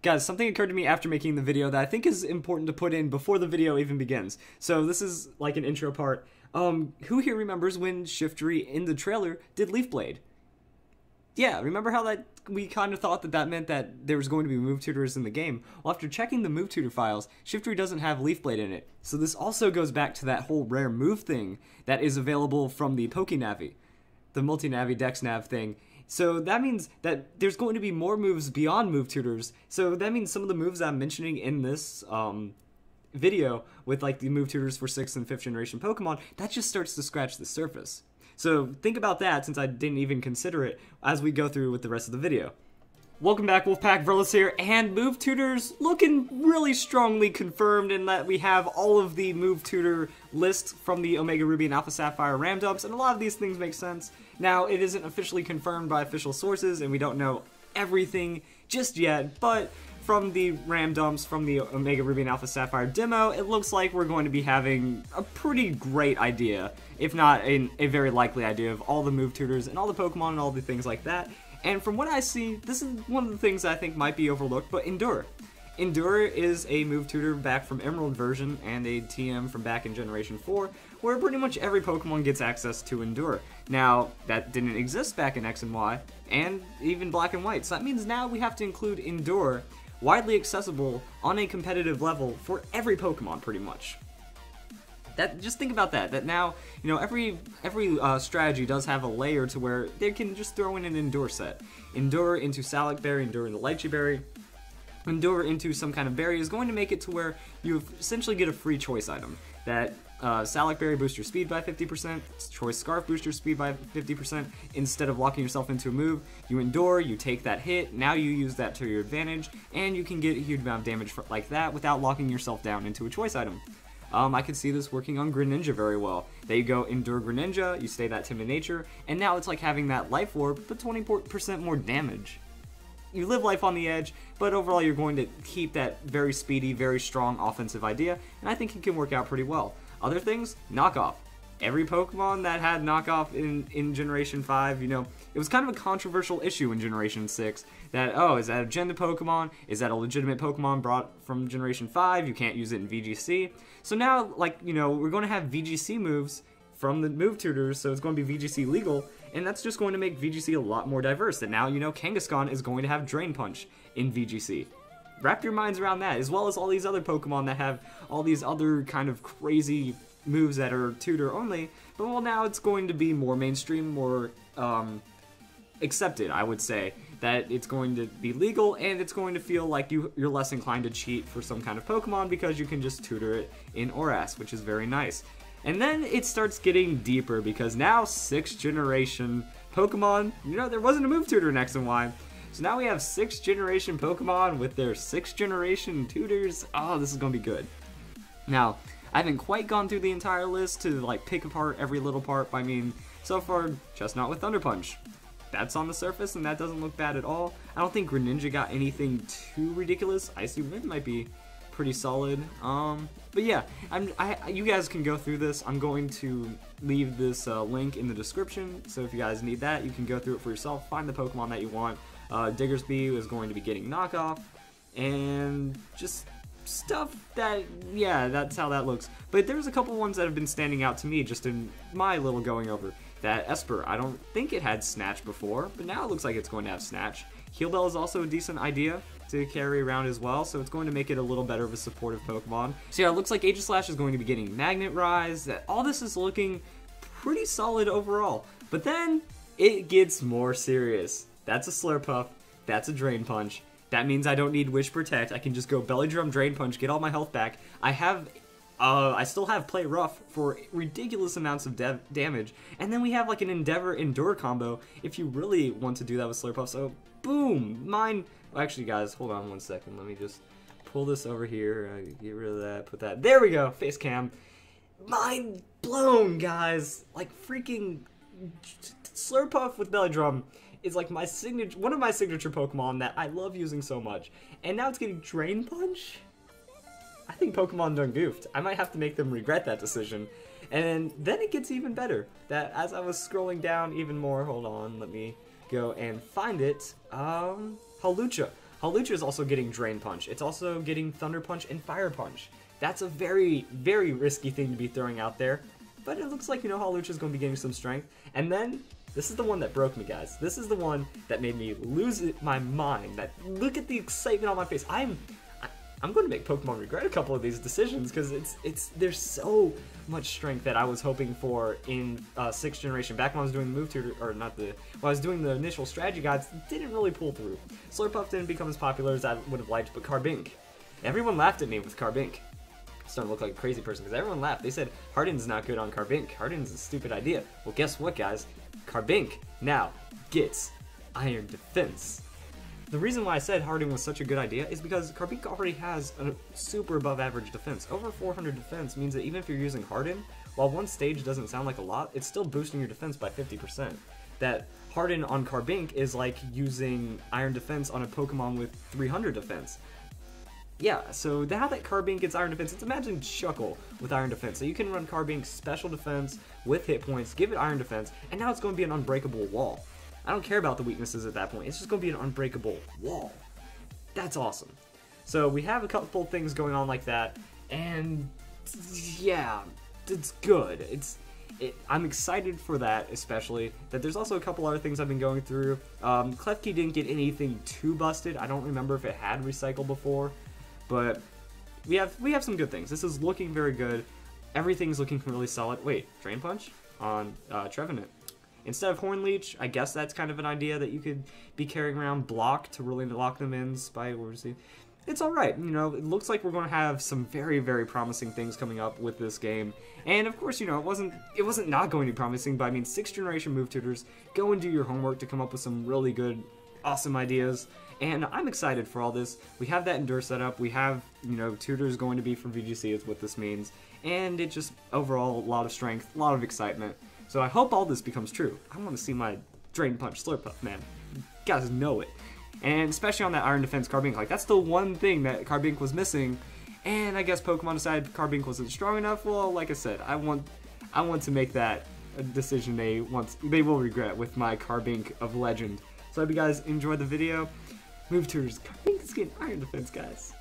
Guys, something occurred to me after making the video that I think is important to put in before the video even begins. So this is like an intro part. Who here remembers when Shiftry in the trailer did Leaf Blade? Yeah, remember how that we kind of thought that meant that there was going to be Move Tutors in the game? Well, after checking the Move Tutor files, Shiftry doesn't have Leaf Blade in it. So this also goes back to that whole rare move thing that is available from the PokeNav, the multi-Navi Dex Nav thing. So that means that there's going to be more moves beyond Move Tutors. So that means some of the moves I'm mentioning in this video with like the Move Tutors for 6th and 5th generation Pokemon, that just starts to scratch the surface. So think about that, since I didn't even consider it, as we go through with the rest of the video. Welcome back, Wolfpack Verlis here, and Move Tutors looking really strongly confirmed in that we have all of the Move Tutor list from the Omega Ruby and Alpha Sapphire RAM dumps, and a lot of these things make sense. Now, it isn't officially confirmed by official sources, and we don't know everything just yet, but from the RAM dumps from the Omega Ruby and Alpha Sapphire demo, it looks like we're going to be having a pretty great idea, if not a very likely idea, of all the Move Tutors and all the Pokemon and all the things like that. And from what I see, this is one of the things I think might be overlooked, but Endure. Endure is a Move Tutor back from Emerald version and a TM from back in Generation 4, where pretty much every Pokemon gets access to Endure. Now, that didn't exist back in X and Y, and even Black and White, so that means now we have to include Endure widely accessible on a competitive level for every Pokemon, pretty much. Just think about that. That now, you know, every strategy does have a layer to where they can just throw in an Endure set. Endure into Salac Berry, Endure into Lychee Berry, Endure into some kind of berry is going to make it to where you essentially get a free choice item. That Salac Berry boosts your speed by 50%, Choice Scarf boosts your speed by 50%. Instead of locking yourself into a move, you Endure, you take that hit, now you use that to your advantage, and you can get a huge amount of damage like that without locking yourself down into a choice item. I could see this working on Greninja very well. There you go, Endure Greninja, you stay that timid nature, and now it's like having that Life Orb, but 20% more damage. You live life on the edge, but overall you're going to keep that very speedy, very strong offensive idea, and I think it can work out pretty well. Other things, knockoff. Every Pokemon that had knockoff in Generation 5, you know, it was kind of a controversial issue in Generation 6, that, oh, is that a Gen Pokemon? Is that a legitimate Pokemon brought from Generation 5? You can't use it in VGC. So now, like, you know, we're going to have VGC moves from the Move Tutors, so it's going to be VGC legal, and that's just going to make VGC a lot more diverse, that now, you know, Kangaskhan is going to have Drain Punch in VGC. Wrap your minds around that, as well as all these other Pokemon that have all these other kind of crazy moves that are tutor only, but well, now it's going to be more mainstream, more accepted, I would say, that it's going to be legal, and it's going to feel like you're less inclined to cheat for some kind of Pokemon because you can just tutor it in ORAS, which is very nice. And then it starts getting deeper, because now 6th generation Pokemon, you know, there wasn't a Move Tutor in X and Y, so now we have 6th generation Pokemon with their 6th generation tutors. Oh, this is going to be good. Now, I haven't quite gone through the entire list to like pick apart every little part. I mean, so far, Chestnut with Thunder Punch. That's on the surface, and that doesn't look bad at all. I don't think Greninja got anything too ridiculous. Icy Wind might be pretty solid. But yeah, you guys can go through this. I'm going to leave this link in the description, so if you guys need that, you can go through it for yourself, find the Pokemon that you want. Diggersby is going to be getting knockoff, and just stuff that, yeah, that's how that looks. But there's a couple ones that have been standing out to me just in my little going over. That Esper, I don't think it had Snatch before, but now it looks like it's going to have Snatch. Heal Bell is also a decent idea to carry around as well, so it's going to make it a little better of a supportive Pokemon. So yeah, it looks like Aegislash is going to be getting Magnet Rise. All this is looking pretty solid overall. But then, it gets more serious. That's a Slurpuff, that's a Drain Punch. That means I don't need Wish Protect, I can just go Belly Drum, Drain Punch, get all my health back. I still have Play Rough for ridiculous amounts of damage, and then we have like an Endeavor Endure combo if you really want to do that with Slurpuff. So boom, mine. Well, actually, guys, hold on one second. Let me just pull this over here. Get rid of that. Put that. There we go. Face cam. Mind blown, guys. Like freaking Slurpuff with Belly Drum is like my signature, one of my signature Pokemon that I love using so much, and now it's getting Drain Punch. I think Pokemon done goofed. I might have to make them regret that decision. And then it gets even better. That as I was scrolling down even more, hold on, let me go and find it. Hawlucha. Hawlucha is also getting Drain Punch. It's also getting Thunder Punch and Fire Punch. That's a very, very risky thing to be throwing out there. But it looks like, you know, Hawlucha is going to be getting some strength. And then, this is the one that broke me, guys. This is the one that made me lose my mind. Look at the excitement on my face. I'm going to make Pokemon regret a couple of these decisions because there's so much strength that I was hoping for in 6th generation. Back when I was doing the Move Tutor, or not when I was doing the initial strategy guides, it didn't really pull through. Slurpuff didn't become as popular as I would have liked, but Carbink. Everyone laughed at me with Carbink. I'm starting to look like a crazy person because everyone laughed. They said Harden's not good on Carbink. Harden's a stupid idea. Well, guess what, guys? Carbink now gets Iron Defense. The reason why I said Harden was such a good idea is because Carbink already has a super above average defense. Over 400 defense means that even if you're using Harden, while one stage doesn't sound like a lot, it's still boosting your defense by 50%. That Harden on Carbink is like using Iron Defense on a Pokemon with 300 defense. Yeah, so now that Carbink gets Iron Defense, it's imagine Shuckle with Iron Defense. So you can run Carbink special defense with hit points, give it Iron Defense, and now it's going to be an unbreakable wall. I don't care about the weaknesses at that point. It's just going to be an unbreakable wall. That's awesome. So we have a couple things going on like that, and yeah, it's good. I'm excited for that, especially. That there's also a couple other things I've been going through. Klefki didn't get anything too busted. I don't remember if it had recycle before, but we have some good things. This is looking very good. Everything's looking really solid. Wait, Drain Punch on Trevenant. Instead of Horn Leech, I guess that's kind of an idea that you could be carrying around Block to really lock them in. Spy, it's alright, you know, it looks like we're going to have some very, very promising things coming up with this game. And of course, you know, it wasn't not going to be promising, but I mean, 6th generation Move Tutors, go and do your homework to come up with some really good, awesome ideas. And I'm excited for all this. We have that Endure setup, we have, you know, tutors going to be from VGC is what this means. And it just, overall, a lot of strength, a lot of excitement. So I hope all this becomes true. I want to see my Drain Punch Slurpuff, man. You guys know it. And especially on that Iron Defense Carbink. Like, that's the one thing that Carbink was missing. And I guess Pokemon decided Carbink wasn't strong enough. Well, like I said, I want to make that a decision they will regret with my Carbink of Legend. So I hope you guys enjoyed the video. Move Tutors. Carbink is getting Iron Defense, guys.